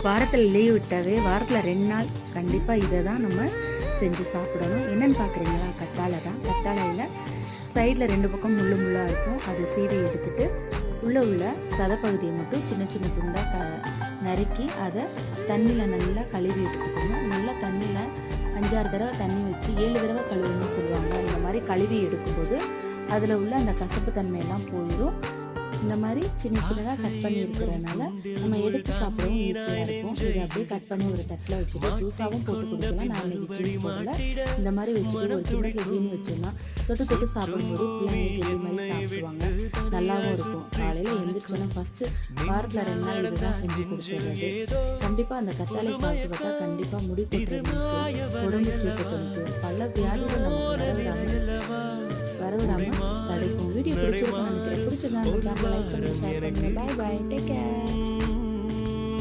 வாரத்தில் லீவ் விட்டாவே வாரத்தில் 2 நாள் கண்டிப்பாக இதை தான் நம்ம செஞ்சு சாப்பிடணும். என்னென்னு பார்க்குறீங்களா? கத்தாழை தான். கத்தாழையில் சைடில் 2 பக்கம் முள்ளாக இருக்கும். அதை சீவி எடுத்துட்டு உள்ளே உள்ள சதப்பகுதியை மட்டும் சின்ன சின்ன துண்டாக நறுக்கி அதை தண்ணியில் நல்லா கழுவி எடுத்துக்கணும். நல்லா தண்ணியில் 5-6 தடவை தண்ணி வச்சு 7 தடவை கழுவுன்னு சொல்லுவாங்க. இந்த மாதிரி கழுவி எடுக்கும்போது அதில் உள்ள அந்த கசப்பு தன்மையெல்லாம் போயிடும். இந்த மாதிரி சின்ன சின்னதாக கட் பண்ணி இருக்கிறதுனால நம்ம எடுத்து சாப்பிடவும் ஈஸியாக இருக்கும். இதை அப்படியே கட் பண்ணி ஒரு தட்டில் வச்சுட்டு ஜூஸாகவும் போட்டு குடிக்கலாம். நான் இன்றைக்கி ஜூஸ் போடல, இந்த மாதிரி வச்சுட்டு ஒரு கிண்ணத்தில் ஜீனி வச்சோம்னா தொட்டு சாப்பிடும்போது பிள்ளைங்க ஜெல்லி மாதிரி சாப்பிடுவாங்க. நல்லாவும் இருக்கும். காலையில் எழுந்திரிச்சோன்னா ஃபஸ்ட்டு வாரத்தில் 2 நாள் இதுதான் செஞ்சு கொடுத்துருறது. கண்டிப்பாக அந்த கத்தாழை சாப்பிட்டு பார்த்தா கண்டிப்பாக முடி கொட்டுறதுக்கு, உடம்பு சீக்கிரத்துக்கு, பல வியாதிகள் நமக்கு வரவிடாமல் தடுக்கும். வீடியோ பிடிச்சிருக்குன்னு நினைக்கிறேன். பிடிச்சிருந்தா அந்த சேனலை லைக் பண்ணி ஷேர் பண்ணுங்கள். பாய் பாய், டேக் கேர்.